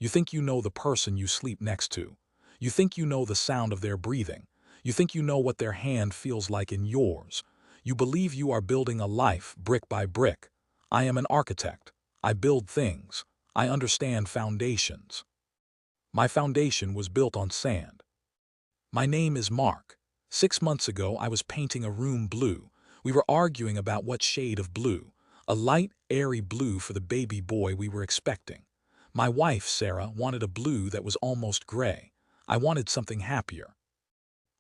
You think you know the person you sleep next to. You think you know the sound of their breathing. You think you know what their hand feels like in yours. You believe you are building a life brick by brick. I am an architect. I build things. I understand foundations. My foundation was built on sand. My name is Mark. 6 months ago, I was painting a room blue. We were arguing about what shade of blue. A light, airy blue for the baby boy we were expecting. My wife, Sarah, wanted a blue that was almost gray. I wanted something happier.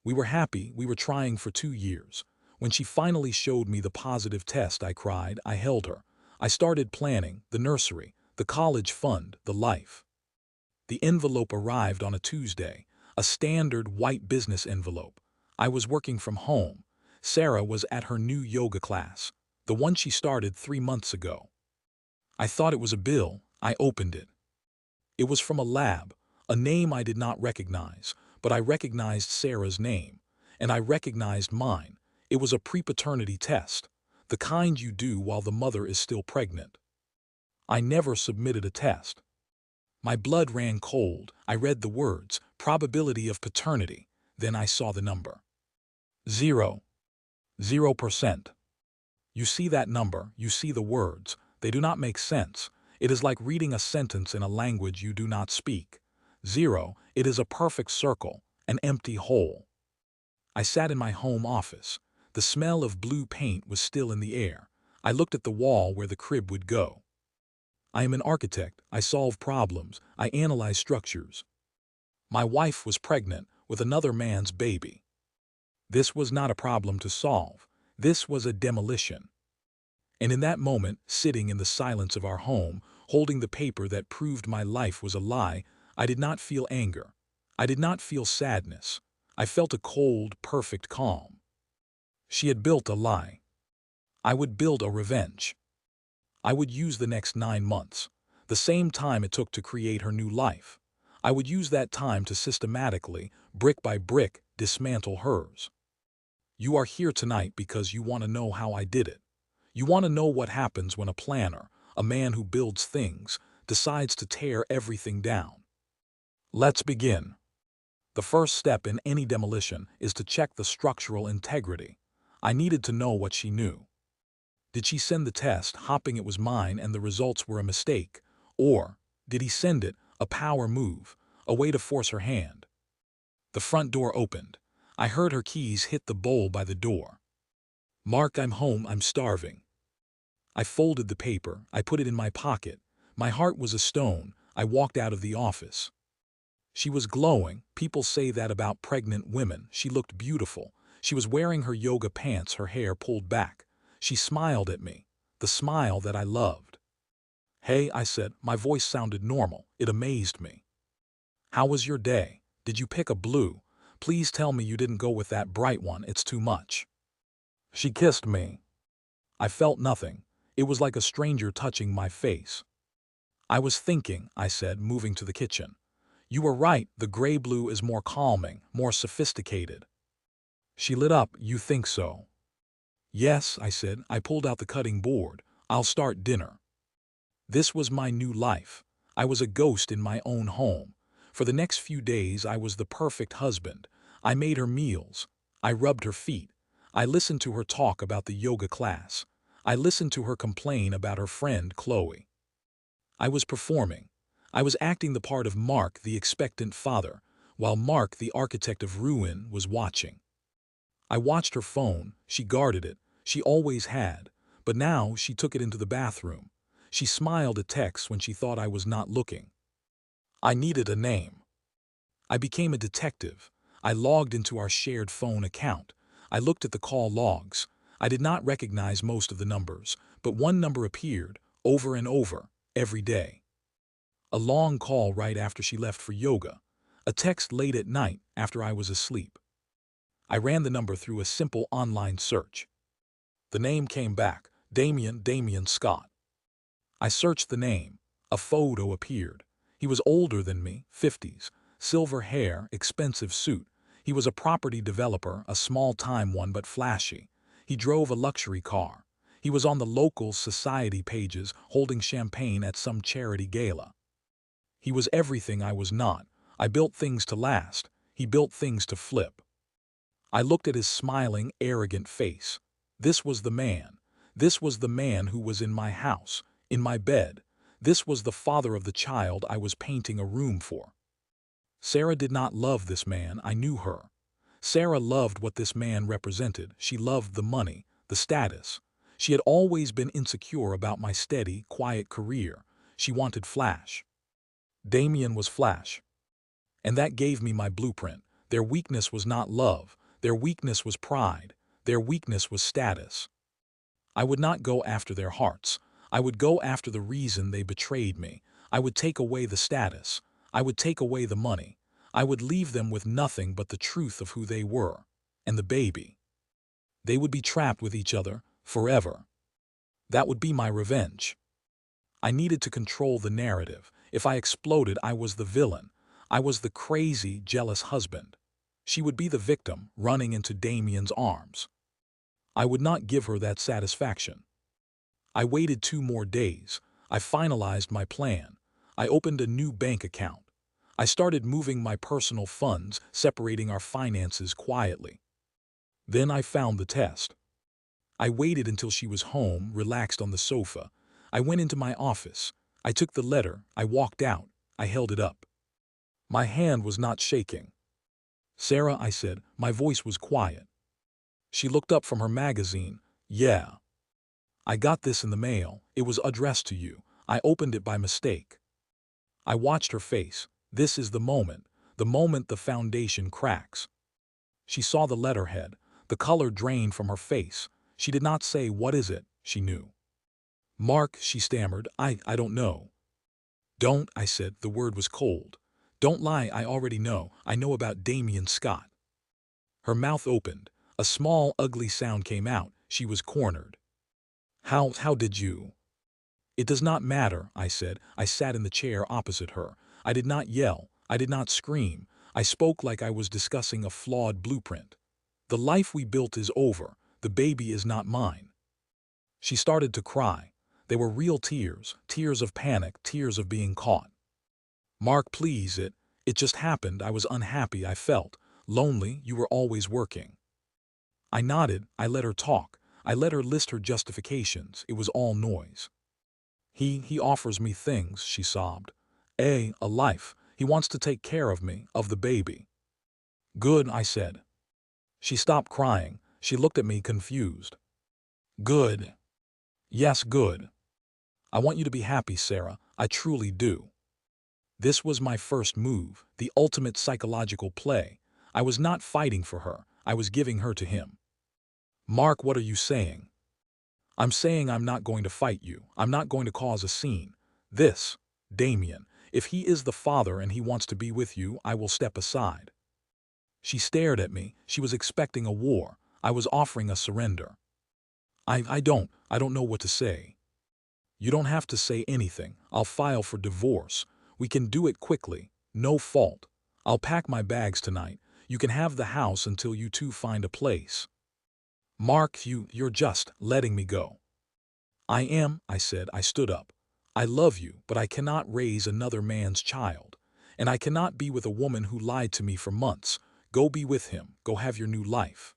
We were happy. We were trying for 2 years. When she finally showed me the positive test, I cried. I held her. I started planning the nursery, the college fund, the life. The envelope arrived on a Tuesday, a standard white business envelope. I was working from home. Sarah was at her new yoga class, the one she started 3 months ago. I thought it was a bill. I opened it. It was from a lab, a name I did not recognize, but I recognized Sarah's name, and I recognized mine. It was a pre-paternity test, the kind you do while the mother is still pregnant. I never submitted a test. My blood ran cold. I read the words, probability of paternity. Then I saw the number. 0. 0%. You see that number, you see the words. They do not make sense. It is like reading a sentence in a language you do not speak. 0. It is a perfect circle, an empty hole. I sat in my home office. The smell of blue paint was still in the air. I looked at the wall where the crib would go. I am an architect. I solve problems. I analyze structures. My wife was pregnant with another man's baby. This was not a problem to solve. This was a demolition. And in that moment, sitting in the silence of our home, holding the paper that proved my life was a lie, I did not feel anger. I did not feel sadness. I felt a cold, perfect calm. She had built a lie. I would build a revenge. I would use the next 9 months, the same time it took to create her new life. I would use that time to systematically, brick by brick, dismantle hers. You are here tonight because you want to know how I did it. You want to know what happens when a planner, a man who builds things, decides to tear everything down. Let's begin. The first step in any demolition is to check the structural integrity. I needed to know what she knew. Did she send the test hoping it was mine and the results were a mistake? Or did he send it, a power move, a way to force her hand? The front door opened. I heard her keys hit the bowl by the door. Mark, I'm home, I'm starving. I folded the paper, I put it in my pocket. My heart was a stone. I walked out of the office. She was glowing. People say that about pregnant women. She looked beautiful. She was wearing her yoga pants, her hair pulled back. She smiled at me, the smile that I loved. Hey, I said, my voice sounded normal. It amazed me. How was your day? Did you pick a blue? Please tell me you didn't go with that bright one, it's too much. She kissed me. I felt nothing. It was like a stranger touching my face. I was thinking, I said, moving to the kitchen. You were right, the gray blue is more calming, more sophisticated. She lit up, you think so? Yes, I said. I pulled out the cutting board. I'll start dinner. This was my new life. I was a ghost in my own home. For the next few days, I was the perfect husband. I made her meals. I rubbed her feet. I listened to her talk about the yoga class. I listened to her complain about her friend, Chloe. I was performing. I was acting the part of Mark, the expectant father, while Mark, the architect of ruin, was watching. I watched her phone. She guarded it. She always had. But now she took it into the bathroom. She smiled at texts when she thought I was not looking. I needed a name. I became a detective. I logged into our shared phone account. I looked at the call logs. I did not recognize most of the numbers, but one number appeared, over and over, every day. A long call right after she left for yoga. A text late at night after I was asleep. I ran the number through a simple online search. The name came back, Damien Scott. I searched the name. A photo appeared. He was older than me, 50s, silver hair, expensive suit. He was a property developer, a small-time one but flashy. He drove a luxury car. He was on the local society pages holding champagne at some charity gala. He was everything I was not. I built things to last. He built things to flip. I looked at his smiling, arrogant face. This was the man. This was the man who was in my house, in my bed. This was the father of the child I was painting a room for. Sarah did not love this man, I knew her. Sarah loved what this man represented. She loved the money, the status. She had always been insecure about my steady, quiet career. She wanted flash. Damien was flash. And that gave me my blueprint. Their weakness was not love. Their weakness was pride. Their weakness was status. I would not go after their hearts. I would go after the reason they betrayed me. I would take away the status. I would take away the money. I would leave them with nothing but the truth of who they were. And the baby. They would be trapped with each other forever. That would be my revenge. I needed to control the narrative. If I exploded, I was the villain. I was the crazy, jealous husband. She would be the victim, running into Damien's arms. I would not give her that satisfaction. I waited 2 more days. I finalized my plan. I opened a new bank account. I started moving my personal funds, separating our finances quietly. Then I found the test. I waited until she was home, relaxed on the sofa. I went into my office. I took the letter. I walked out. I held it up. My hand was not shaking. "Sarah," I said. My voice was quiet. She looked up from her magazine. "Yeah. I got this in the mail. It was addressed to you. I opened it by mistake." I watched her face. This is the moment the foundation cracks. She saw the letterhead. The color drained from her face. She did not say, "What is it?" She knew. "Mark," she stammered, I don't know." "Don't," I said. The word was cold. "Don't lie, I already know. I know about Damien Scott." Her mouth opened. A small, ugly sound came out. She was cornered. How did you?" "It does not matter," I said. I sat in the chair opposite her. I did not yell. I did not scream. I spoke like I was discussing a flawed blueprint. "The life we built is over. The baby is not mine." She started to cry. They were real tears, tears of panic, tears of being caught. "Mark, please, it just happened. I was unhappy. I felt lonely. You were always working." I nodded. I let her talk. I let her list her justifications. It was all noise. He offers me things," she sobbed. A life. He wants to take care of me, of the baby." "Good," I said. She stopped crying. She looked at me confused. "Good." "Yes, good. I want you to be happy, Sarah. I truly do." This was my first move, the ultimate psychological play. I was not fighting for her. I was giving her to him. "Mark, what are you saying?" "I'm saying I'm not going to fight you. I'm not going to cause a scene. Damien, if he is the father and he wants to be with you, I will step aside." She stared at me. She was expecting a war. I was offering a surrender. I don't know what to say." "You don't have to say anything. I'll file for divorce. We can do it quickly. No fault. I'll pack my bags tonight. You can have the house until you two find a place." "Mark, you're just letting me go." "I am," I said. I stood up. "I love you, but I cannot raise another man's child. And I cannot be with a woman who lied to me for months. Go be with him. Go have your new life."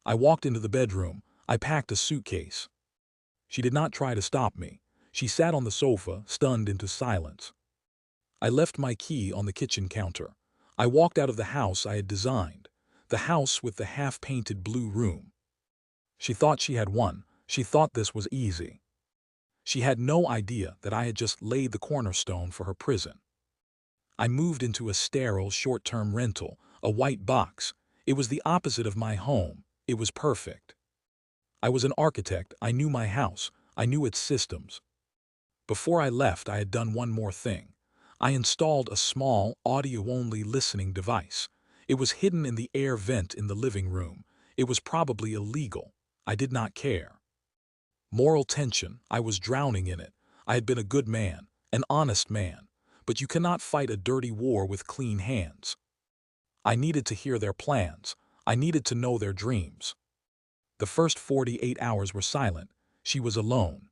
I walked into the bedroom. I packed a suitcase. She did not try to stop me. She sat on the sofa, stunned into silence. I left my key on the kitchen counter. I walked out of the house I had designed, the house with the half-painted blue room. She thought she had won. She thought this was easy. She had no idea that I had just laid the cornerstone for her prison. I moved into a sterile, short-term rental, a white box. It was the opposite of my home. It was perfect. I was an architect. I knew my house. I knew its systems. Before I left, I had done one more thing. I installed a small, audio-only listening device. It was hidden in the air vent in the living room. It was probably illegal. I did not care. Moral tension. I was drowning in it. I had been a good man, an honest man. But you cannot fight a dirty war with clean hands. I needed to hear their plans. I needed to know their dreams. The first 48 hours were silent. She was alone.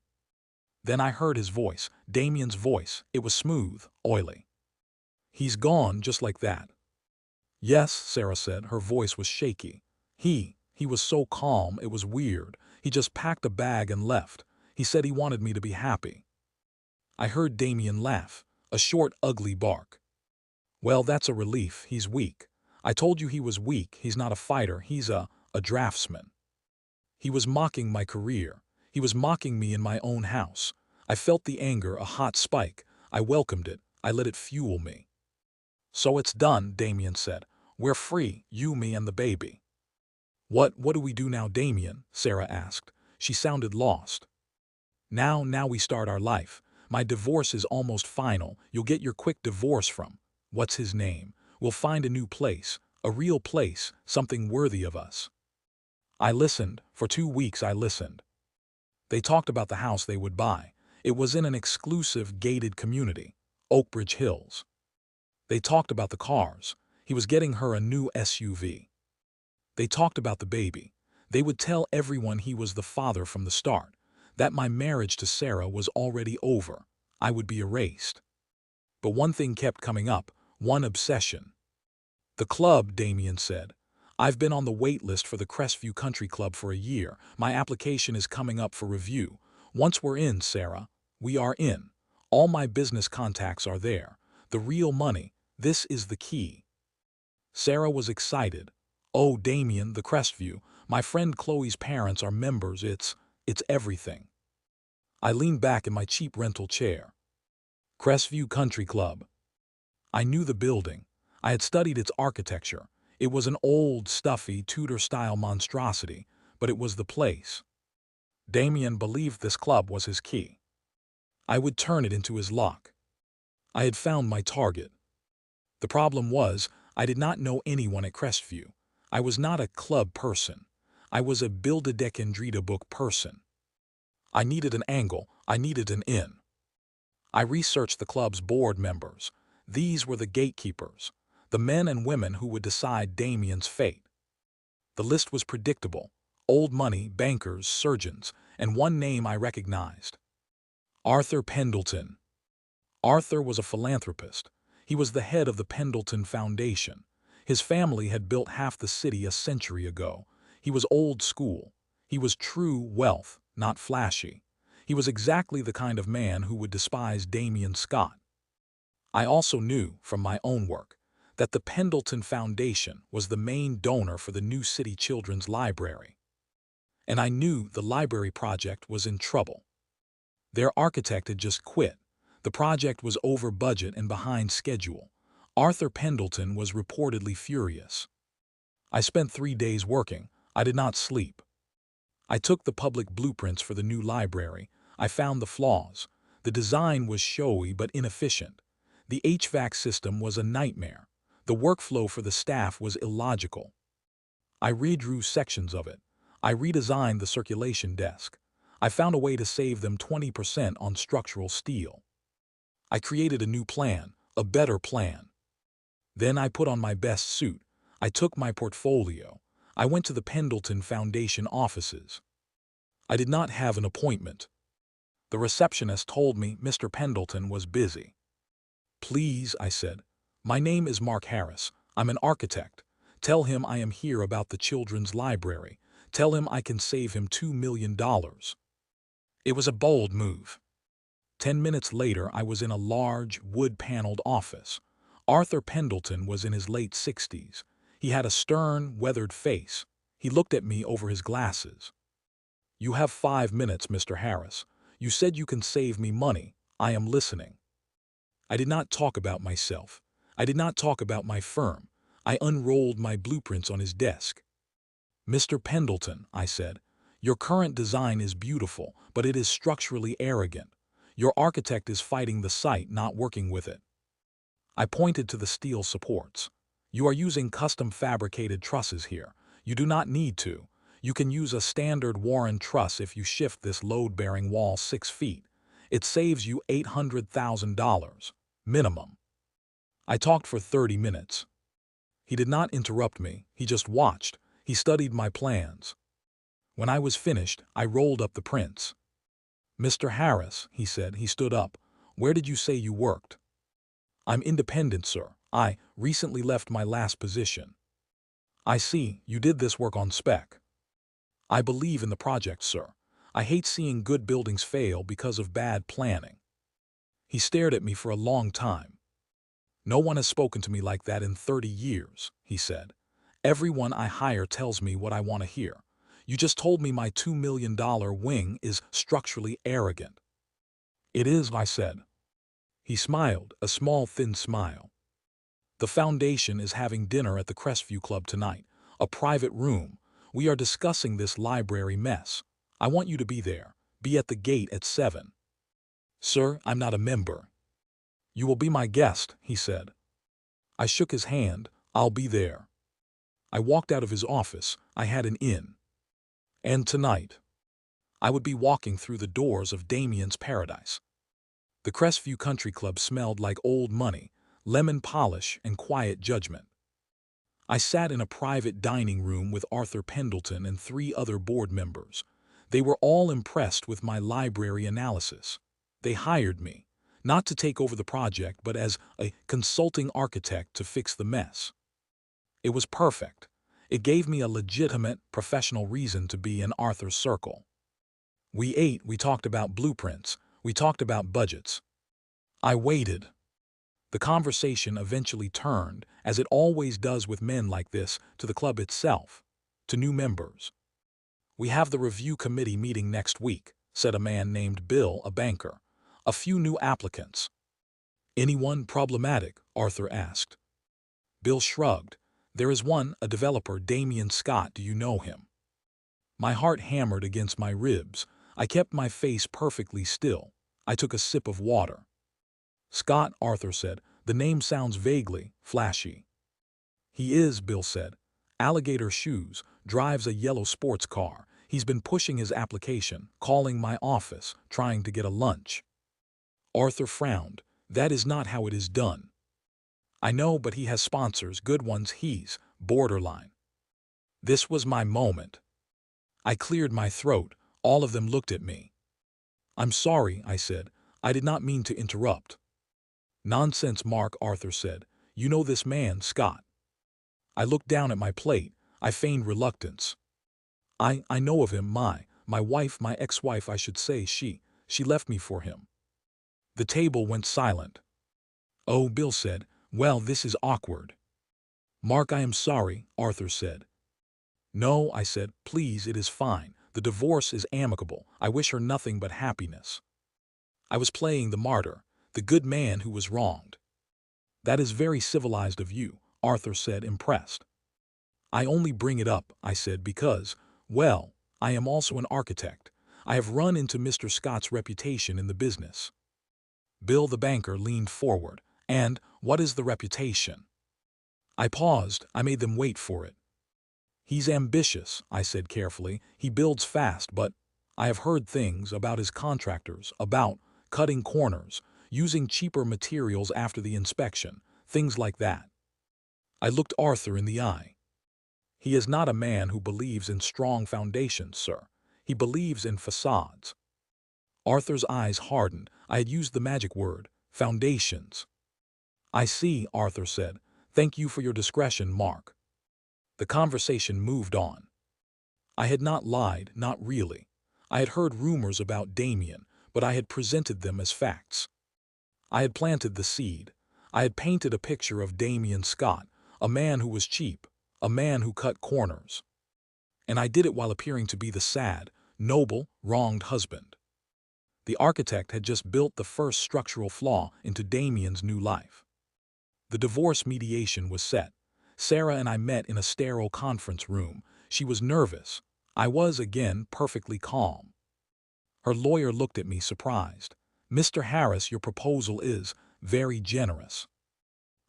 Then I heard his voice, Damien's voice. It was smooth, oily. He's gone just like that. Yes, Sarah said. Her voice was shaky. He was so calm, it was weird. He just packed a bag and left. He said he wanted me to be happy. I heard Damien laugh, a short, ugly bark. Well, that's a relief. He's weak. I told you he was weak. He's not a fighter. He's a draftsman. He was mocking my career. He was mocking me in my own house. I felt the anger, a hot spike. I welcomed it. I let it fuel me. So it's done, Damien said. We're free, you, me, and the baby. What do we do now, Damien? Sarah asked. She sounded lost. Now we start our life. My divorce is almost final. You'll get your quick divorce from. What's his name? We'll find a new place. A real place. Something worthy of us. I listened. For 2 weeks I listened. They talked about the house they would buy. It was in an exclusive, gated community. Oakbridge Hills. They talked about the cars. He was getting her a new SUV. They talked about the baby. They would tell everyone he was the father from the start, that my marriage to Sarah was already over. I would be erased. But one thing kept coming up, one obsession. The club, Damien said. I've been on the wait list for the Crestview Country Club for a year. My application is coming up for review. Once we're in, Sarah, we are in. All my business contacts are there. The real money. This is the key. Sarah was excited. Oh, Damien, the Crestview. My friend Chloe's parents are members. It's everything. I leaned back in my cheap rental chair. Crestview Country Club. I knew the building. I had studied its architecture. It was an old, stuffy, Tudor-style monstrosity, but it was the place. Damien believed this club was his key. I would turn it into his lock. I had found my target. The problem was, I did not know anyone at Crestview. I was not a club person. I was a Build-A-Decandrita book person. I needed an angle. I needed an in. I researched the club's board members. These were the gatekeepers, the men and women who would decide Damien's fate. The list was predictable. Old money, bankers, surgeons, and one name I recognized. Arthur Pendleton. Arthur was a philanthropist. He was the head of the Pendleton Foundation. His family had built half the city a century ago. He was old school. He was true wealth, not flashy. He was exactly the kind of man who would despise Damien Scott. I also knew, from my own work, that the Pendleton Foundation was the main donor for the New City Children's Library. And I knew the library project was in trouble. Their architect had just quit. The project was over budget and behind schedule. Arthur Pendleton was reportedly furious. I spent 3 days working. I did not sleep. I took the public blueprints for the new library. I found the flaws. The design was showy but inefficient. The HVAC system was a nightmare. The workflow for the staff was illogical. I redrew sections of it. I redesigned the circulation desk. I found a way to save them 20% on structural steel. I created a new plan, a better plan. Then I put on my best suit. I took my portfolio. I went to the Pendleton Foundation offices. I did not have an appointment. The receptionist told me Mr. Pendleton was busy. Please, I said. My name is Mark Harris. I'm an architect. Tell him I am here about the children's library. Tell him I can save him $2 million. It was a bold move. 10 minutes later, I was in a large, wood-paneled office. Arthur Pendleton was in his late 60s. He had a stern, weathered face. He looked at me over his glasses. You have 5 minutes, Mr. Harris. You said you can save me money. I am listening. I did not talk about myself. I did not talk about my firm. I unrolled my blueprints on his desk. Mr. Pendleton, I said, your current design is beautiful, but it is structurally arrogant. Your architect is fighting the site, not working with it. I pointed to the steel supports. You are using custom fabricated trusses here. You do not need to. You can use a standard Warren truss if you shift this load-bearing wall 6 feet. It saves you $800,000, minimum. I talked for 30 minutes. He did not interrupt me. He just watched. He studied my plans. When I was finished, I rolled up the prints. Mr. Harris, he said. He stood up. Where did you say you worked? I'm independent, sir. I recently left my last position. I see, you did this work on spec. I believe in the project, sir. I hate seeing good buildings fail because of bad planning. He stared at me for a long time. No one has spoken to me like that in 30 years, he said. Everyone I hire tells me what I want to hear. You just told me my $2 million wing is structurally arrogant. It is, I said. He smiled, a small, thin smile. The foundation is having dinner at the Crestview Club tonight, a private room. We are discussing this library mess. I want you to be there. Be at the gate at 7. Sir, I'm not a member. You will be my guest, he said. I shook his hand. I'll be there. I walked out of his office. I had an in. And tonight, I would be walking through the doors of Damien's paradise. The Crestview Country Club smelled like old money, lemon polish, and quiet judgment. I sat in a private dining room with Arthur Pendleton and 3 other board members. They were all impressed with my library analysis. They hired me, not to take over the project, but as a consulting architect to fix the mess. It was perfect. It gave me a legitimate, professional reason to be in Arthur's circle. We ate, we talked about blueprints, we talked about budgets. I waited. The conversation eventually turned, as it always does with men like this, to the club itself, to new members. We have the review committee meeting next week, said a man named Bill, a banker. A few new applicants. Anyone problematic? Arthur asked. Bill shrugged. There is one, a developer, Damien Scott. Do you know him? My heart hammered against my ribs. I kept my face perfectly still. I took a sip of water. Scott, Arthur said. The name sounds vaguely flashy. He is, Bill said. Alligator shoes, drives a yellow sports car. He's been pushing his application, calling my office, trying to get a lunch. Arthur frowned. That is not how it is done. I know, but he has sponsors, good ones. He's borderline. This was my moment. I cleared my throat. All of them looked at me. I'm sorry, I said. I did not mean to interrupt. Nonsense, Mark, Arthur said. You know this man, Scott. I looked down at my plate. I feigned reluctance. I know of him. My wife, my ex-wife, I should say, she left me for him. The table went silent. Oh, Bill said. Well, this is awkward. Mark, I am sorry, Arthur said. No, I said. Please, it is fine. The divorce is amicable. I wish her nothing but happiness. I was playing the martyr, the good man who was wronged. That is very civilized of you, Arthur said, impressed. I only bring it up, I said, because, well, I am also an architect. I have run into Mr. Scott's reputation in the business. Bill the banker leaned forward. And what is the reputation? I paused. I made them wait for it. He's ambitious, I said carefully. He builds fast, but I have heard things about his contractors, about cutting corners, using cheaper materials after the inspection, things like that. I looked Arthur in the eye. He is not a man who believes in strong foundations, sir. He believes in facades. Arthur's eyes hardened. I had used the magic word, foundations. I see, Arthur said. Thank you for your discretion, Mark. The conversation moved on. I had not lied, not really. I had heard rumors about Damien, but I had presented them as facts. I had planted the seed. I had painted a picture of Damien Scott, a man who was cheap, a man who cut corners. And I did it while appearing to be the sad, noble, wronged husband. The architect had just built the first structural flaw into Damien's new life. The divorce mediation was set. Sarah and I met in a sterile conference room. She was nervous. I was, again, perfectly calm. Her lawyer looked at me surprised. Mr. Harris, your proposal is very generous.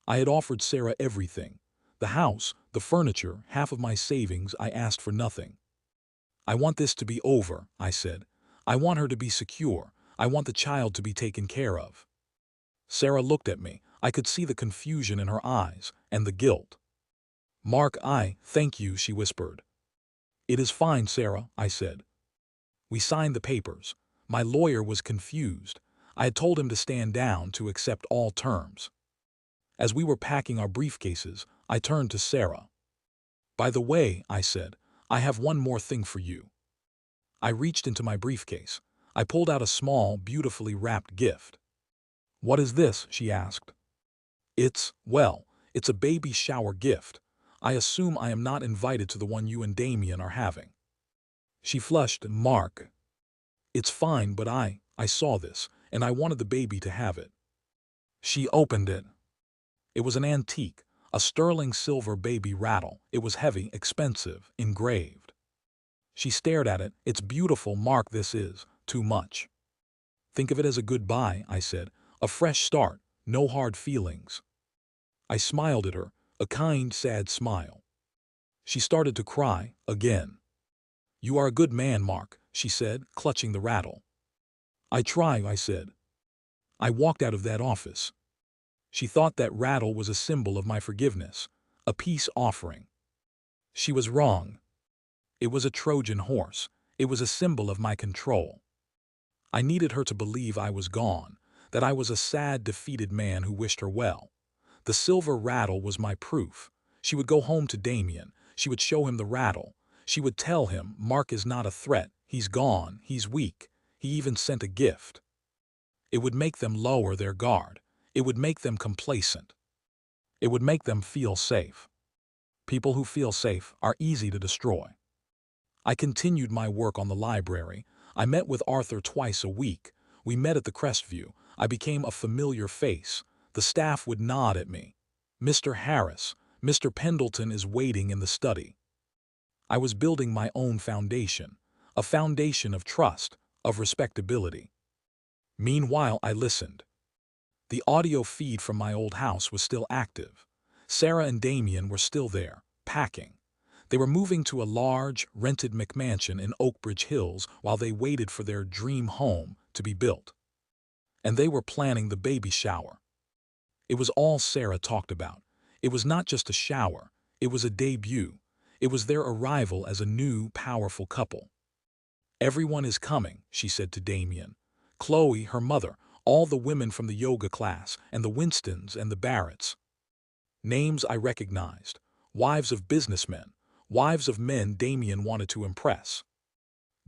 I had offered Sarah everything. The house, the furniture, half of my savings. I asked for nothing. I want this to be over, I said. I want her to be secure. I want the child to be taken care of. Sarah looked at me. I could see the confusion in her eyes and the guilt. Mark, thank you, she whispered. It is fine, Sarah, I said. We signed the papers. My lawyer was confused. I had told him to stand down, to accept all terms. As we were packing our briefcases, I turned to Sarah. "By the way," I said, "I have one more thing for you." I reached into my briefcase. I pulled out a small, beautifully wrapped gift. "What is this?" she asked. Well, it's a baby shower gift. I assume I am not invited to the one you and Damien are having." She flushed. "Mark, it's fine, but I saw this, and I wanted the baby to have it." She opened it. It was an antique, a sterling silver baby rattle. It was heavy, expensive, engraved. She stared at it. "It's beautiful, Mark. This is too much." "Think of it as a goodbye," I said. "A fresh start, no hard feelings." I smiled at her, a kind, sad smile. She started to cry again. "You are a good man, Mark," she said, clutching the rattle. "I try," I said. I walked out of that office. She thought that rattle was a symbol of my forgiveness, a peace offering. She was wrong. It was a Trojan horse. It was a symbol of my control. I needed her to believe I was gone, that I was a sad, defeated man who wished her well. The silver rattle was my proof. She would go home to Damien. She would show him the rattle. She would tell him, "Mark is not a threat. He's gone. He's weak. He even sent a gift." It would make them lower their guard. It would make them complacent. It would make them feel safe. People who feel safe are easy to destroy. I continued my work on the library. I met with Arthur twice a week. We met at the Crestview. I became a familiar face. The staff would nod at me. "Mr. Harris, Mr. Pendleton is waiting in the study." I was building my own foundation, a foundation of trust, of respectability. Meanwhile, I listened. The audio feed from my old house was still active. Sarah and Damien were still there, packing. They were moving to a large, rented McMansion in Oakbridge Hills while they waited for their dream home to be built. And they were planning the baby shower. It was all Sarah talked about. It was not just a shower. It was a debut. It was their arrival as a new, powerful couple. "Everyone is coming," she said to Damien. "Chloe, her mother, all the women from the yoga class, and the Winstons and the Barretts." Names I recognized. Wives of businessmen. Wives of men Damien wanted to impress.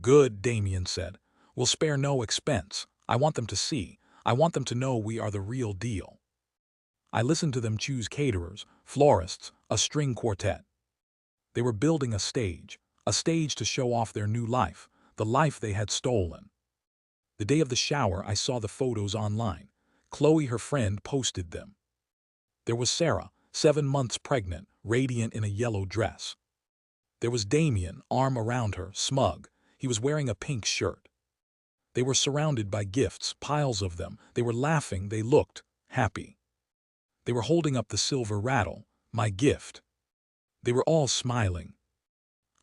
"Good," Damien said. "We'll spare no expense. I want them to see. I want them to know we are the real deal." I listened to them choose caterers, florists, a string quartet. They were building a stage to show off their new life, the life they had stolen. The day of the shower, I saw the photos online. Chloe, her friend, posted them. There was Sarah, 7 months pregnant, radiant in a yellow dress. There was Damien, arm around her, smug. He was wearing a pink shirt. They were surrounded by gifts, piles of them. They were laughing. They looked happy. They were holding up the silver rattle, my gift. They were all smiling.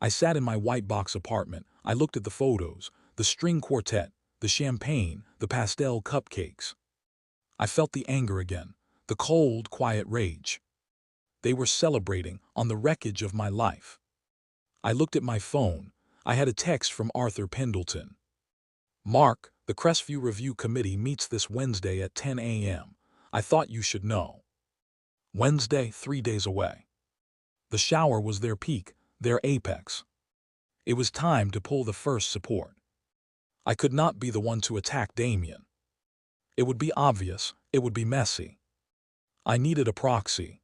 I sat in my white box apartment. I looked at the photos, the string quartet, the champagne, the pastel cupcakes. I felt the anger again, the cold, quiet rage. They were celebrating on the wreckage of my life. I looked at my phone. I had a text from Arthur Pendleton. "Mark, the Crestview Review Committee meets this Wednesday at 10 a.m. I thought you should know." Wednesday, 3 days away. The shower was their peak, their apex. It was time to pull the first support. I could not be the one to attack Damien. It would be obvious. It would be messy. I needed a proxy.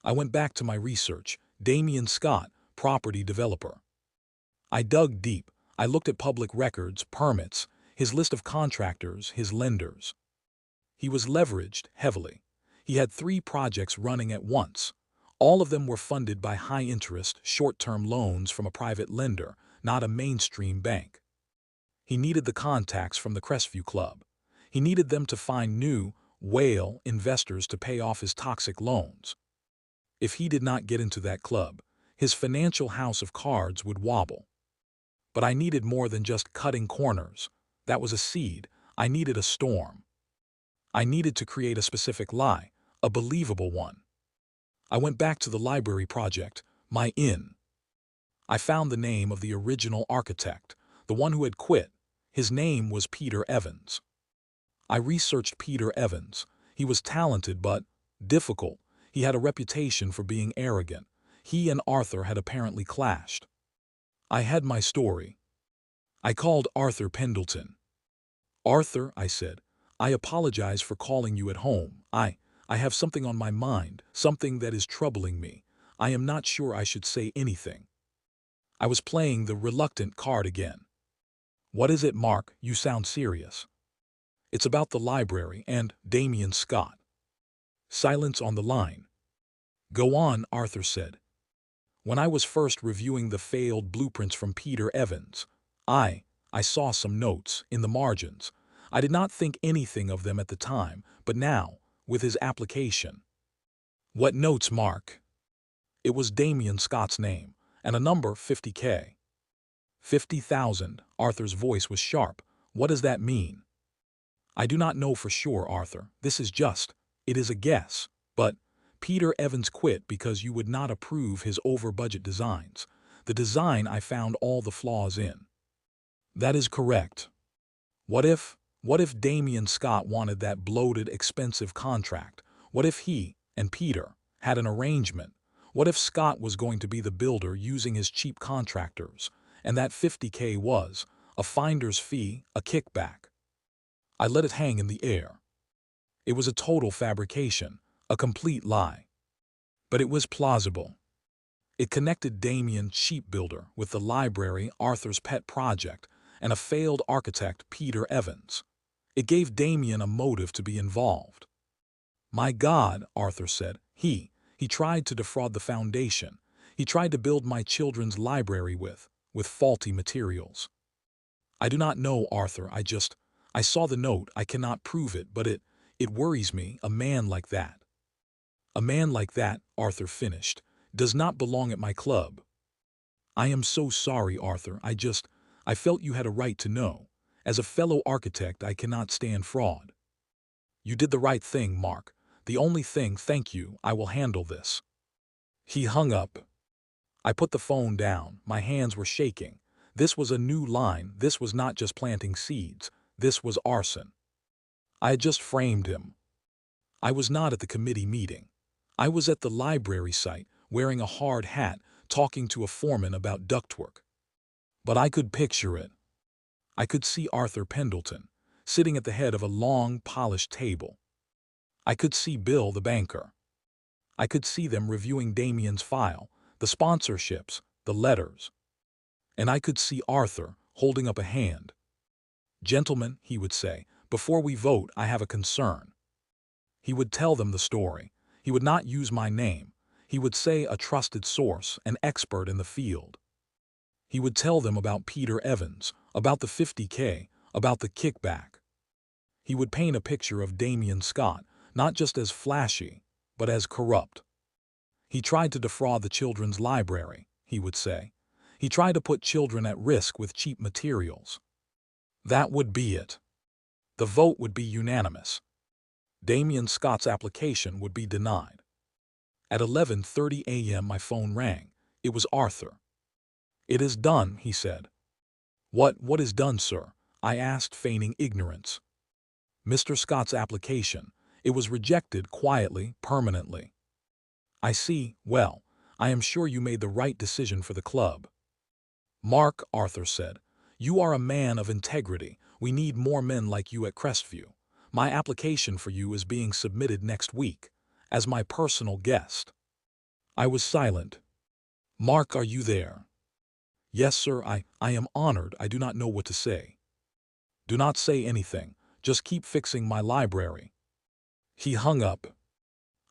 I went back to my research. Damien Scott, property developer. I dug deep. I looked at public records, permits, his list of contractors, his lenders. He was leveraged heavily. He had 3 projects running at once. All of them were funded by high-interest, short-term loans from a private lender, not a mainstream bank. He needed the contacts from the Crestview Club. He needed them to find new, whale investors to pay off his toxic loans. If he did not get into that club, his financial house of cards would wobble. But I needed more than just cutting corners. That was a seed. I needed a storm. I needed to create a specific lie, a believable one. I went back to the library project, my inn. I found the name of the original architect, the one who had quit. His name was Peter Evans. I researched Peter Evans. He was talented but difficult. He had a reputation for being arrogant. He and Arthur had apparently clashed. I had my story. I called Arthur Pendleton. "Arthur," I said, "I apologize for calling you at home. I have something on my mind, something that is troubling me. I am not sure I should say anything." I was playing the reluctant card again. "What is it, Mark? You sound serious." "It's about the library and Damien Scott." Silence on the line. "Go on," Arthur said. "When I was first reviewing the failed blueprints from Peter Evans, I saw some notes in the margins. I did not think anything of them at the time, but now, with his application." "What notes, Mark?" "It was Damien Scott's name, and a number 50K. 50,000, Arthur's voice was sharp. "What does that mean?" "I do not know for sure, Arthur. It is a guess. But Peter Evans quit because you would not approve his over-budget designs. The design I found all the flaws in." "That is correct." What if Damien Scott wanted that bloated, expensive contract? What if he and Peter had an arrangement? What if Scott was going to be the builder using his cheap contractors, and that 50K was a finder's fee, a kickback? I let it hang in the air. It was a total fabrication, a complete lie. But it was plausible. It connected Damien, cheap builder, with the library, Arthur's pet project, and a failed architect, Peter Evans. It gave Damien a motive to be involved. "My God," Arthur said, he tried to defraud the foundation. He tried to build my children's library with faulty materials." "I do not know, Arthur. I saw the note. I cannot prove it, but it worries me, a man like that." "A man like that," Arthur finished, "does not belong at my club." "I am so sorry, Arthur. I felt you had a right to know. As a fellow architect, I cannot stand fraud." "You did the right thing, Mark. The only thing, thank you, I will handle this." He hung up. I put the phone down. My hands were shaking. This was a new line. This was not just planting seeds. This was arson. I had just framed him. I was not at the committee meeting. I was at the library site, wearing a hard hat, talking to a foreman about ductwork. But I could picture it. I could see Arthur Pendleton, sitting at the head of a long, polished table. I could see Bill, the banker. I could see them reviewing Damien's file, the sponsorships, the letters. And I could see Arthur holding up a hand. "Gentlemen," he would say, "before we vote, I have a concern." He would tell them the story. He would not use my name. He would say a trusted source, an expert in the field. He would tell them about Peter Evans, about the 50K, about the kickback. He would paint a picture of Damien Scott, not just as flashy, but as corrupt. "He tried to defraud the children's library," he would say. "He tried to put children at risk with cheap materials." That would be it. The vote would be unanimous. Damien Scott's application would be denied. At 11:30 a.m. my phone rang. It was Arthur. "It is done," he said. What is done, sir?" I asked, feigning ignorance. "Mr. Scott's application. It was rejected quietly, permanently." "I see. Well, I am sure you made the right decision for the club." "Mark," Arthur said, "you are a man of integrity. We need more men like you at Crestview. My application for you is being submitted next week, as my personal guest." I was silent. "Mark, are you there?" "Yes, sir, I am honored. I do not know what to say." "Do not say anything. Just keep fixing my library." He hung up.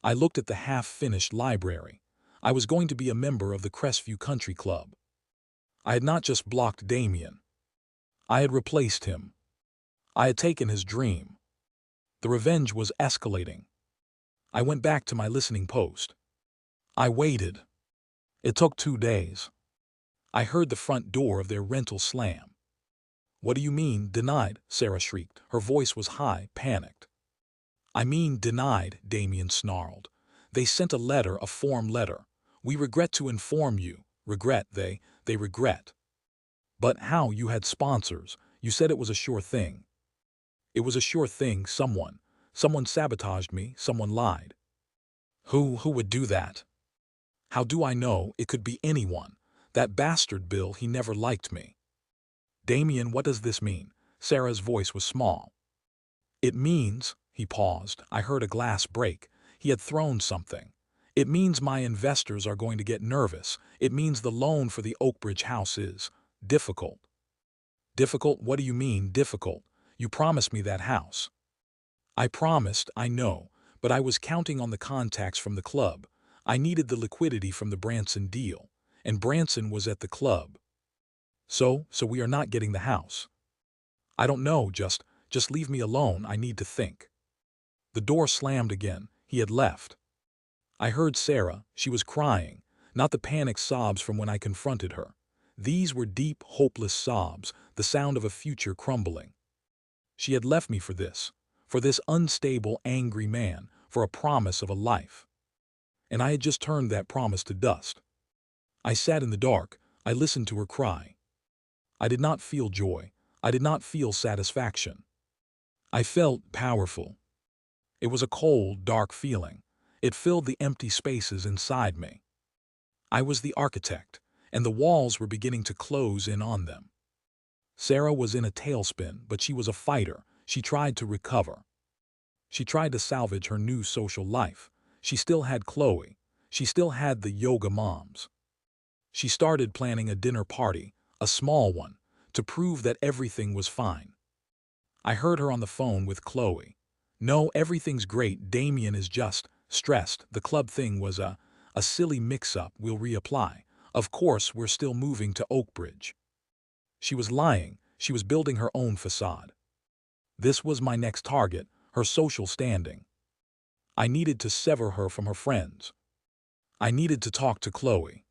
I looked at the half-finished library. I was going to be a member of the Crestview Country Club. I had not just blocked Damien. I had replaced him. I had taken his dream. The revenge was escalating. I went back to my listening post. I waited. It took 2 days. I heard the front door of their rental slam. "What do you mean, denied?" Sarah shrieked. Her voice was high, panicked. "I mean denied," Damien snarled. "They sent a letter, a form letter. 'We regret to inform you.' Regret, they regret." "But how? You had sponsors. You said it was a sure thing." "It was a sure thing. Someone sabotaged me, someone lied." Who would do that? How do I know? It could be anyone. That bastard Bill, he never liked me. Damien, what does this mean? Sarah's voice was small. It means, he paused, I heard a glass break. He had thrown something. It means my investors are going to get nervous. It means the loan for the Oakbridge house is difficult. Difficult? What do you mean, difficult? You promised me that house. I promised, I know, but I was counting on the contacts from the club. I needed the liquidity from the Branson deal, and Branson was at the club. So we are not getting the house. I don't know, just leave me alone, I need to think. The door slammed again. He had left. I heard Sarah. She was crying, not the panicked sobs from when I confronted her. These were deep, hopeless sobs, the sound of a future crumbling. She had left me for this unstable, angry man, for a promise of a life. And I had just turned that promise to dust. I sat in the dark. I listened to her cry. I did not feel joy. I did not feel satisfaction. I felt powerful. It was a cold, dark feeling. It filled the empty spaces inside me. I was the architect, and the walls were beginning to close in on them. Sarah was in a tailspin, but she was a fighter. She tried to recover. She tried to salvage her new social life. She still had Chloe. She still had the yoga moms. She started planning a dinner party, a small one, to prove that everything was fine. I heard her on the phone with Chloe. No, everything's great. Damien is just stressed. The club thing was a silly mix-up. We'll reapply. Of course, we're still moving to Oakbridge. She was lying. She was building her own facade. This was my next target, her social standing. I needed to sever her from her friends. I needed to talk to Chloe.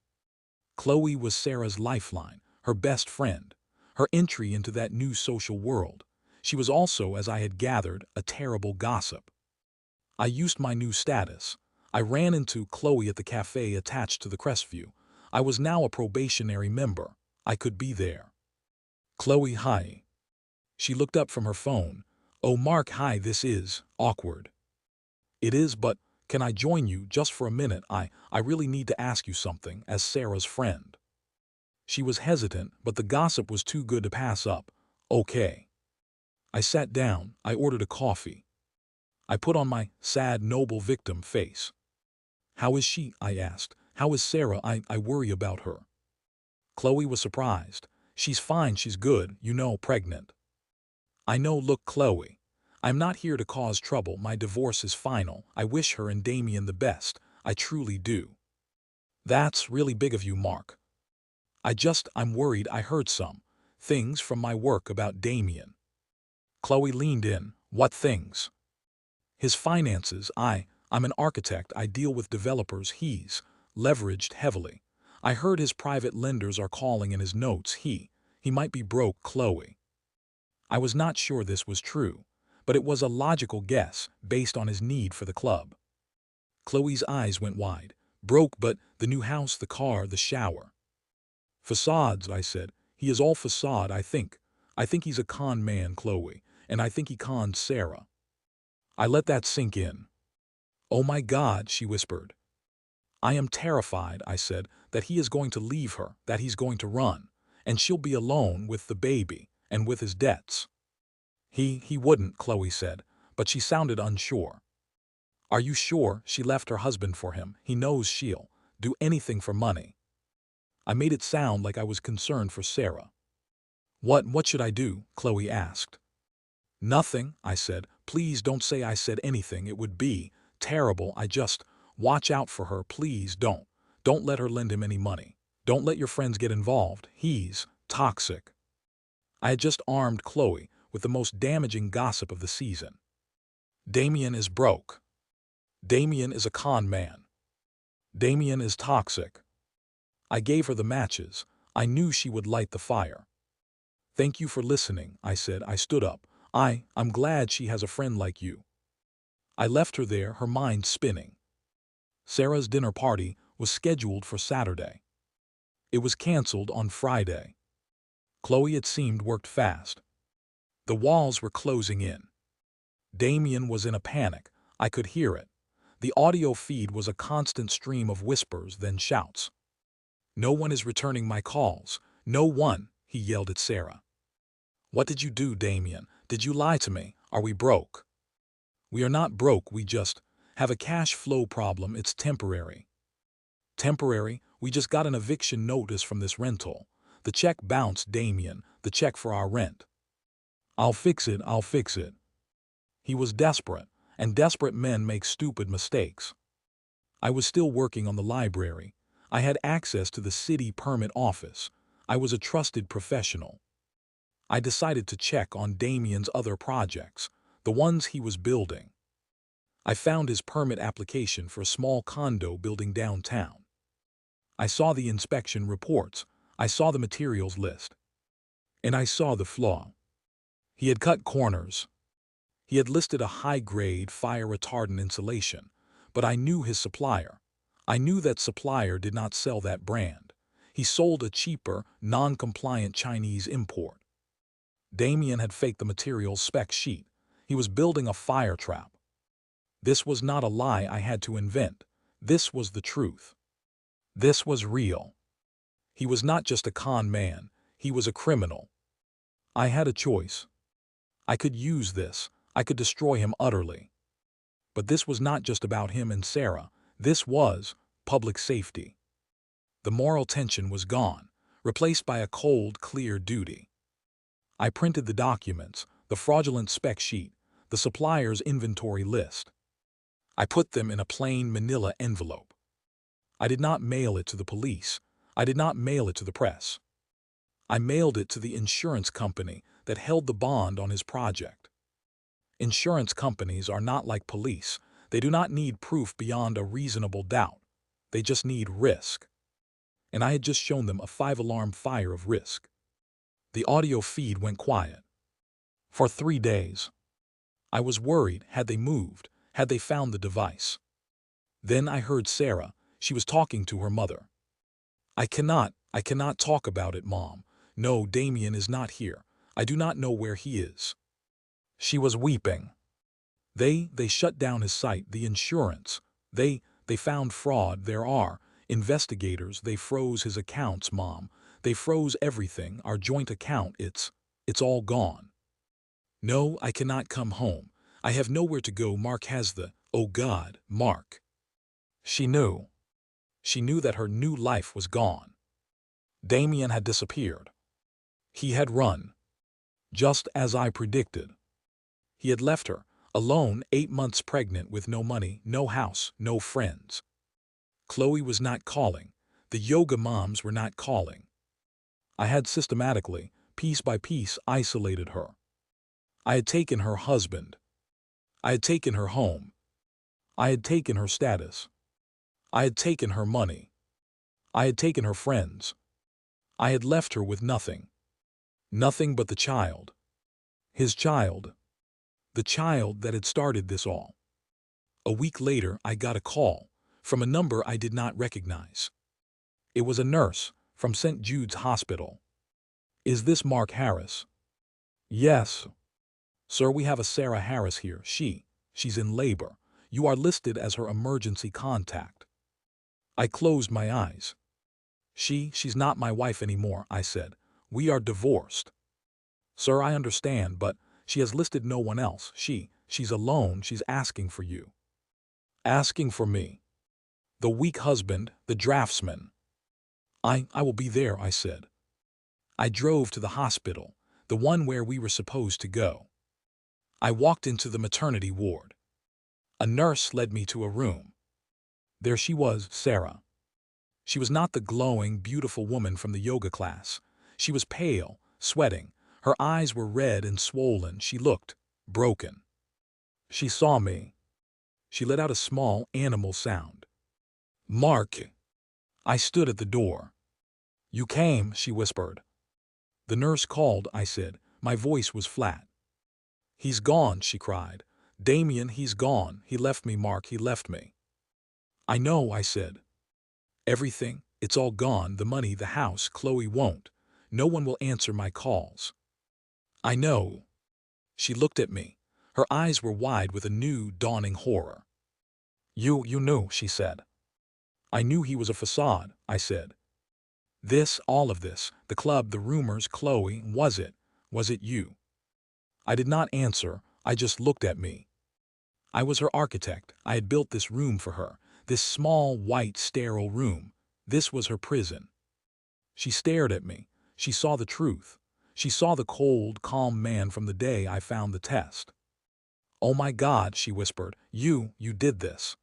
Chloe was Sarah's lifeline, her best friend, her entry into that new social world. She was also, as I had gathered, a terrible gossip. I used my new status. I ran into Chloe at the cafe attached to the Crestview. I was now a probationary member. I could be there. Chloe, hi. She looked up from her phone. Oh, Mark, hi, this is awkward. It is, but can I join you just for a minute? I really need to ask you something as Sarah's friend. She was hesitant, but the gossip was too good to pass up. Okay. I sat down. I ordered a coffee. I put on my sad, noble victim face. How is she? I asked. How is Sarah? I worry about her. Chloe was surprised. She's fine, she's good, you know, pregnant. I know, look, Chloe. I'm not here to cause trouble. My divorce is final. I wish her and Damien the best. I truly do. That's really big of you, Mark. I'm worried. I heard some things from my work about Damien. Chloe leaned in. What things? His finances. I'm an architect. I deal with developers. He's leveraged heavily. I heard his private lenders are calling in his notes. He might be broke, Chloe. I was not sure this was true, but it was a logical guess based on his need for the club. Chloe's eyes went wide. Broke, but the new house, the car, the shower. Facades, I said. He is all facade, I think. I think he's a con man, Chloe, and I think he conned Sarah. I let that sink in. Oh my God, she whispered. I am terrified, I said, that he is going to leave her, that he's going to run, and she'll be alone with the baby and with his debts. He wouldn't, Chloe said, but she sounded unsure. Are you sure? She left her husband for him. He knows she'll do anything for money. I made it sound like I was concerned for Sarah. What should I do? Chloe asked. Nothing, I said. Please don't say I said anything. It would be terrible. I just watch out for her. Please don't. Don't let her lend him any money. Don't let your friends get involved. He's toxic. I had just armed Chloe with the most damaging gossip of the season. Damien is broke. Damien is a con man. Damien is toxic. I gave her the matches. I knew she would light the fire. Thank you for listening, I said. I stood up. I'm glad she has a friend like you. I left her there, her mind spinning. Sarah's dinner party was scheduled for Saturday. It was canceled on Friday. Chloe, it seemed, worked fast. The walls were closing in. Damien was in a panic. I could hear it. The audio feed was a constant stream of whispers, then shouts. "No one is returning my calls. No one," he yelled at Sarah. "What did you do, Damien? Did you lie to me? Are we broke?" "We are not broke, we just have a cash flow problem. It's temporary." "Temporary? We just got an eviction notice from this rental. The check bounced, Damien, the check for our rent." I'll fix it. He was desperate, and desperate men make stupid mistakes. I was still working on the library. I had access to the city permit office. I was a trusted professional. I decided to check on Damien's other projects, the ones he was building. I found his permit application for a small condo building downtown. I saw the inspection reports. I saw the materials list. And I saw the flaw. He had cut corners. He had listed a high-grade, fire-retardant insulation, but I knew his supplier. I knew that supplier did not sell that brand. He sold a cheaper, non-compliant Chinese import. Damien had faked the materials spec sheet. He was building a fire trap. This was not a lie I had to invent. This was the truth. This was real. He was not just a con man. He was a criminal. I had a choice. I could use this. I could destroy him utterly. But this was not just about him and Sarah. This was public safety. The moral tension was gone, replaced by a cold, clear duty. I printed the documents, the fraudulent spec sheet, the supplier's inventory list. I put them in a plain manila envelope. I did not mail it to the police. I did not mail it to the press. I mailed it to the insurance company that held the bond on his project. Insurance companies are not like police. They do not need proof beyond a reasonable doubt. They just need risk. And I had just shown them a 5-alarm fire of risk. The audio feed went quiet. For 3 days. I was worried. Had they moved? Had they found the device? Then I heard Sarah. She was talking to her mother. I cannot talk about it, Mom. No, Damien is not here. I do not know where he is." She was weeping. They shut down his site, the insurance. They found fraud. There are investigators. They froze his accounts, Mom. They froze everything, our joint account. It's all gone. No, I cannot come home. I have nowhere to go. Mark has the— Oh God, Mark. She knew. She knew that her new life was gone. Damien had disappeared. He had run. Just as I predicted. He had left her, alone, 8 months pregnant, with no money, no house, no friends. Chloe was not calling. The yoga moms were not calling. I had systematically, piece by piece, isolated her. I had taken her husband. I had taken her home. I had taken her status. I had taken her money. I had taken her friends. I had left her with nothing. Nothing but the child. His child. The child that had started this all. A week later, I got a call from a number I did not recognize. It was a nurse from St. Jude's Hospital. "Is this Mark Harris?" "Yes." "Sir, we have a Sarah Harris here. She's in labor. You are listed as her emergency contact." I closed my eyes. She's not my wife anymore," I said. "We are divorced." "Sir, I understand, but she has listed no one else. She's alone. She's asking for you." "Asking for me?" "The weak husband, the draftsman." I will be there," I said. I drove to the hospital, the one where we were supposed to go. I walked into the maternity ward. A nurse led me to a room. There she was, Sarah. She was not the glowing, beautiful woman from the yoga class. She was pale, sweating. Her eyes were red and swollen. She looked broken. She saw me. She let out a small, animal sound. "Mark." I stood at the door. "You came," she whispered. "The nurse called," I said. My voice was flat. "He's gone," she cried. "Damien, he's gone. He left me, Mark, he left me." "I know," I said. "Everything, it's all gone. The money, the house. Chloe won't. No one will answer my calls." "I know." She looked at me. Her eyes were wide with a new, dawning horror. You knew, she said. I knew he was a facade, I said. All of this, the club, the rumors, Chloe, was it? Was it you? I did not answer, I just looked at me. I was her architect, I had built this room for her, this small, white, sterile room. This was her prison. She stared at me. She saw the truth. She saw the cold, calm man from the day I found the test. Oh my God, she whispered, you did this.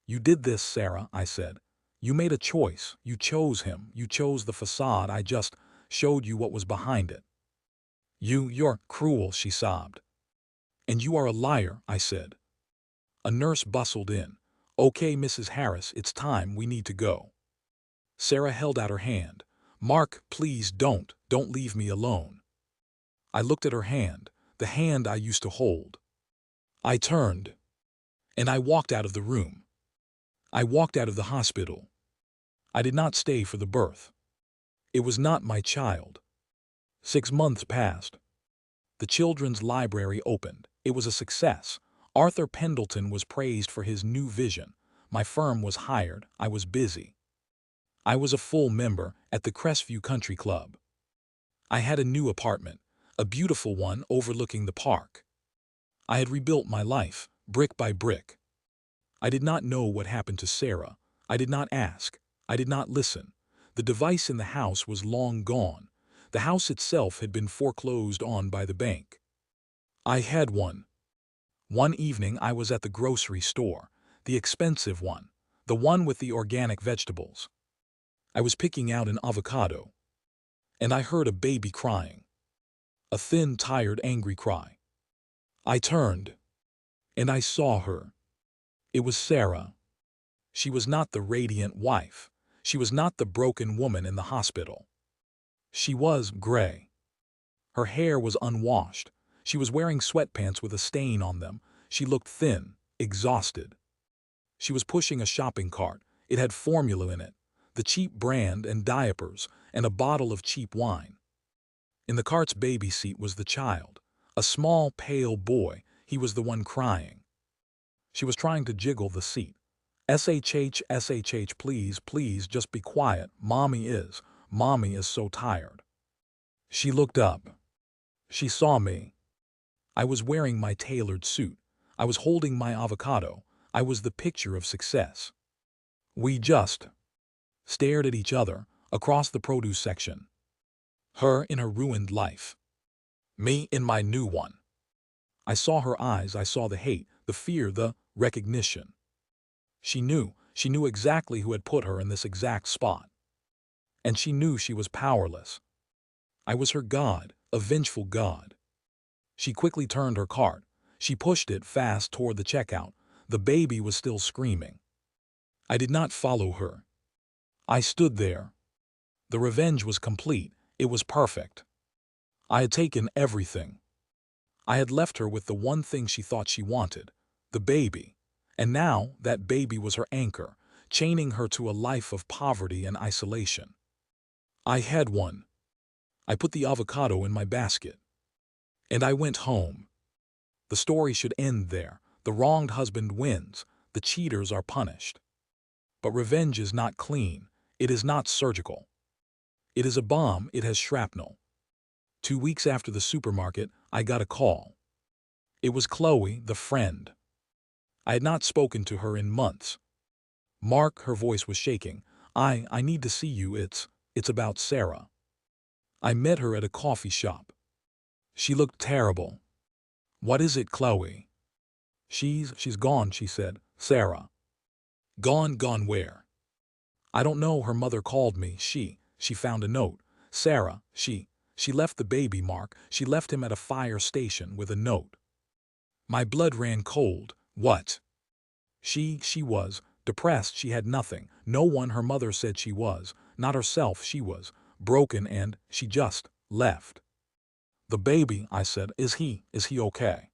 You did this, Sarah, I said. You made a choice. You chose him. You chose the facade. I just showed you what was behind it. You're cruel, she sobbed. And you are a liar, I said. A nurse bustled in. Okay, Mrs. Harris, it's time, we need to go. Sarah held out her hand. Mark, please don't leave me alone. I looked at her hand, the hand I used to hold. I turned, and I walked out of the room. I walked out of the hospital. I did not stay for the birth. It was not my child. 6 months passed. The children's library opened. It was a success. Arthur Pendleton was praised for his new vision. My firm was hired. I was busy. I was a full member at the Crestview Country Club. I had a new apartment, a beautiful one overlooking the park. I had rebuilt my life, brick by brick. I did not know what happened to Sarah. I did not ask. I did not listen. The device in the house was long gone. The house itself had been foreclosed on by the bank. I had one. One evening I was at the grocery store, the expensive one, the one with the organic vegetables. I was picking out an avocado, and I heard a baby crying. A thin, tired, angry cry. I turned, and I saw her. It was Sarah. She was not the radiant wife. She was not the broken woman in the hospital. She was gray. Her hair was unwashed. She was wearing sweatpants with a stain on them. She looked thin, exhausted. She was pushing a shopping cart. It had formula in it, the cheap brand and diapers, and a bottle of cheap wine. In the cart's baby seat was the child, a small, pale boy. He was the one crying. She was trying to jiggle the seat. SHH, please, just be quiet. Mommy is so tired. She looked up. She saw me. I was wearing my tailored suit. I was holding my avocado. I was the picture of success. We just stared at each other across the produce section. Her in her ruined life. Me in my new one. I saw her eyes. I saw the hate, the fear, the recognition. She knew exactly who had put her in this exact spot. And she knew she was powerless. I was her God, a vengeful God. She quickly turned her cart. She pushed it fast toward the checkout. The baby was still screaming. I did not follow her. I stood there. The revenge was complete. It was perfect. I had taken everything. I had left her with the one thing she thought she wanted, the baby. And now that baby was her anchor, chaining her to a life of poverty and isolation. I had one. I put the avocado in my basket. And I went home. The story should end there. The wronged husband wins. The cheaters are punished. But revenge is not clean. It is not surgical. It is a bomb. It has shrapnel. 2 weeks after the supermarket, I got a call. It was Chloe, the friend. I had not spoken to her in months. Mark, her voice was shaking. I need to see you. It's about Sarah. I met her at a coffee shop. She looked terrible. What is it, Chloe? She's gone, she said. Sarah. Gone where? I don't know. Her mother called me. She found a note. Sarah, she left the baby, Mark. She left him at a fire station with a note. My blood ran cold. What? She was depressed. She had nothing. No one. Her mother said she was. Not herself. She was broken and she just left. The baby, I said, is he okay?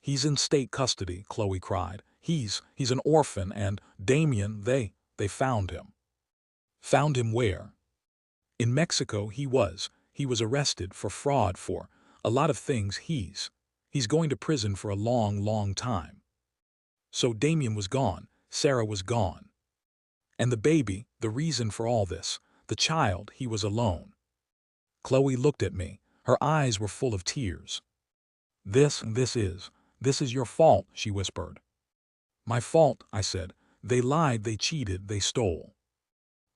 He's in state custody, Chloe cried. He's an orphan and Damien, they found him. Found him where? In Mexico. He was arrested for fraud, for a lot of things. He's going to prison for a long time. So Damien was gone, Sarah was gone. And the baby, the reason for all this, the child, he was alone. Chloe looked at me. Her eyes were full of tears. This is your fault, she whispered. My fault, I said. They lied, they cheated, they stole.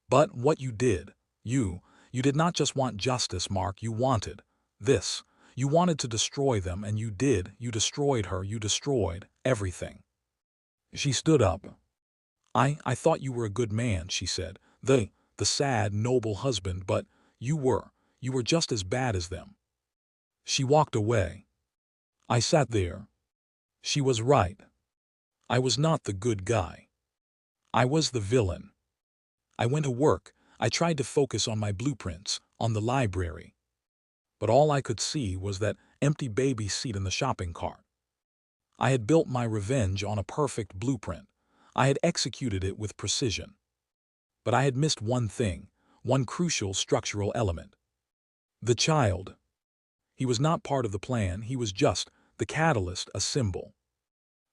But what you did, you did not just want justice, Mark, you wanted this. You wanted to destroy them, and you did. You destroyed her, you destroyed everything. She stood up. I thought you were a good man, she said. The sad, noble husband, but you were just as bad as them. She walked away. I sat there. She was right. I was not the good guy. I was the villain. I went to work. I tried to focus on my blueprints, on the library. But all I could see was that empty baby seat in the shopping cart. I had built my revenge on a perfect blueprint. I had executed it with precision. But I had missed one thing, one crucial structural element. The child. He was not part of the plan, he was just the catalyst, a symbol.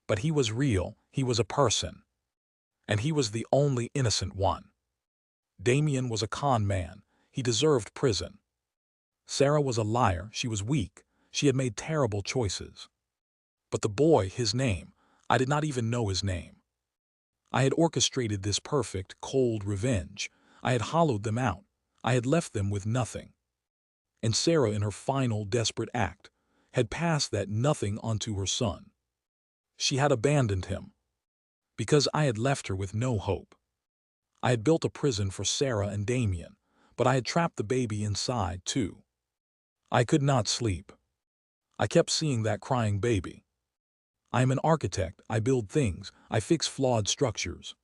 But he was real, he was a person. And he was the only innocent one. Damien was a con man. He deserved prison. Sarah was a liar. She was weak. She had made terrible choices. But the boy, his name, I did not even know his name. I had orchestrated this perfect, cold revenge. I had hollowed them out. I had left them with nothing. And Sarah, in her final, desperate act, had passed that nothing onto her son. She had abandoned him. Because I had left her with no hope. I had built a prison for Sarah and Damien, but I had trapped the baby inside, too. I could not sleep. I kept seeing that crying baby. I am an architect. I build things. I fix flawed structures.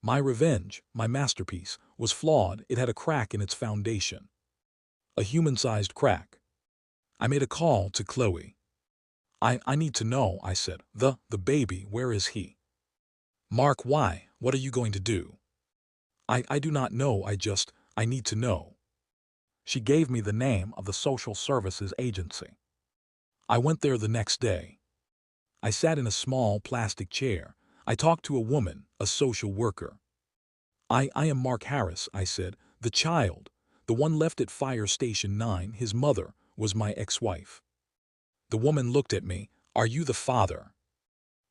My revenge, my masterpiece, was flawed. It had a crack in its foundation. A human-sized crack. I made a call to Chloe. I need to know, I said. The baby, where is he? Mark, why? What are you going to do? I do not know, I need to know. She gave me the name of the social services agency. I went there the next day. I sat in a small plastic chair. I talked to a woman, a social worker. I am Mark Harris, I said. The child, the one left at Fire Station 9, his mother, was my ex-wife. The woman looked at me. Are you the father?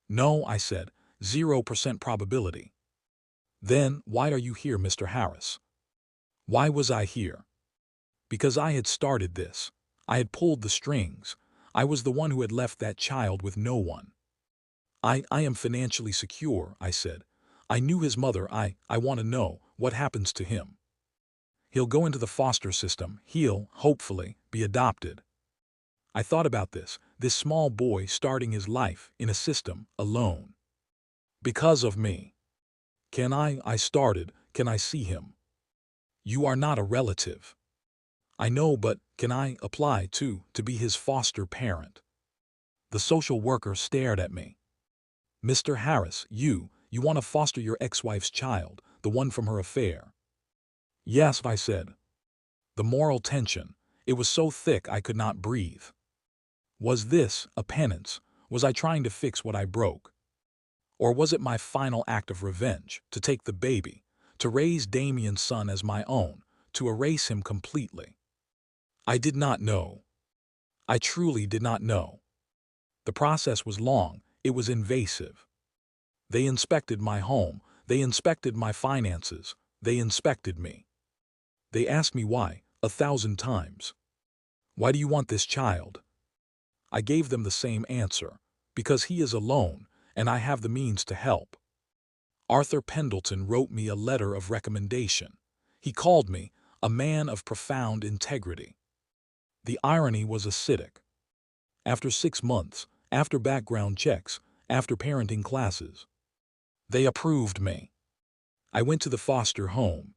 No, I said. 0% probability. Then, why are you here, Mr. Harris? Why was I here? Because I had started this. I had pulled the strings. I was the one who had left that child with no one. I am financially secure, I said. I knew his mother. I want to know what happens to him. He'll go into the foster system. He'll, hopefully, be adopted. I thought about this small boy starting his life in a system alone. Because of me. Can I see him? You are not a relative. I know, but can I apply to be his foster parent? The social worker stared at me. Mr. Harris, you want to foster your ex-wife's child, the one from her affair. Yes, I said. The moral tension, it was so thick I could not breathe. Was this a penance? Was I trying to fix what I broke? Or was it my final act of revenge, to take the baby, to raise Damien's son as my own, to erase him completely? I did not know. I truly did not know. The process was long, it was invasive. They inspected my home, they inspected my finances, they inspected me. They asked me why, 1,000 times. Why do you want this child? I gave them the same answer, because he is alone, and I have the means to help. Arthur Pendleton wrote me a letter of recommendation. He called me a man of profound integrity. The irony was acidic. After 6 months, after background checks, after parenting classes, they approved me. I went to the foster home.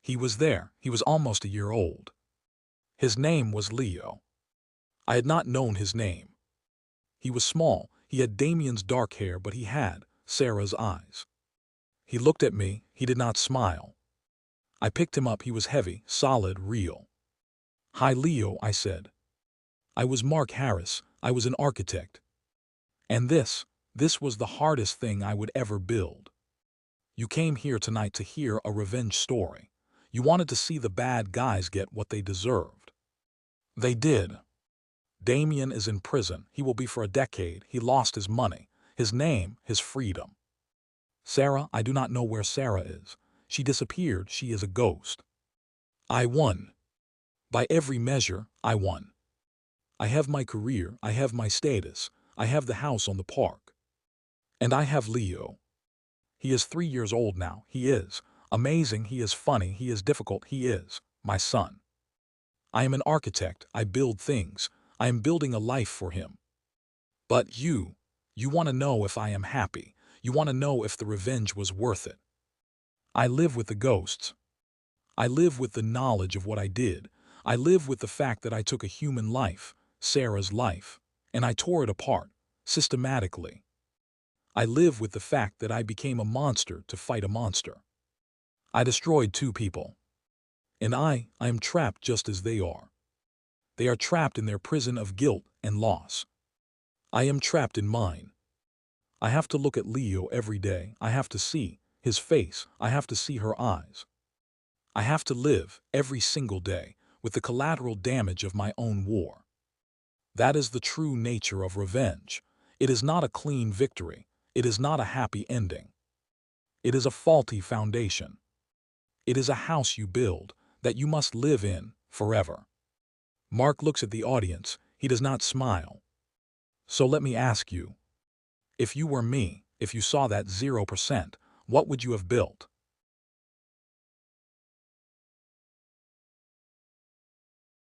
He was there. He was almost a year old. His name was Leo. I had not known his name. He was small. He had Damien's dark hair, but he had Sarah's eyes. He looked at me. He did not smile. I picked him up. He was heavy, solid, real. Hi, Leo, I said. I was Mark Harris. I was an architect. And this This was the hardest thing I would ever build. You came here tonight to hear a revenge story. You wanted to see the bad guys get what they deserved. They did. Damien is in prison. He will be for a decade. He lost his money, his name, his freedom. Sarah, I do not know where Sarah is. She disappeared. She is a ghost. I won. By every measure, I won. I have my career. I have my status. I have the house on the park. And I have Leo. He is 3 years old now. He is amazing. He is funny. He is difficult. He is my son. I am an architect. I build things. I am building a life for him. But you want to know if I am happy. You want to know if the revenge was worth it. I live with the ghosts. I live with the knowledge of what I did. I live with the fact that I took a human life, Sarah's life, and I tore it apart, systematically. I live with the fact that I became a monster to fight a monster. I destroyed 2 people. And I am trapped just as they are. They are trapped in their prison of guilt and loss. I am trapped in mine. I have to look at Leo every day. I have to see his face. I have to see her eyes. I have to live every single day with the collateral damage of my own war. That is the true nature of revenge. It is not a clean victory. It is not a happy ending. It is a faulty foundation. It is a house you build that you must live in forever. Mark looks at the audience. He does not smile. So let me ask you, if you were me, if you saw that 0%, what would you have built?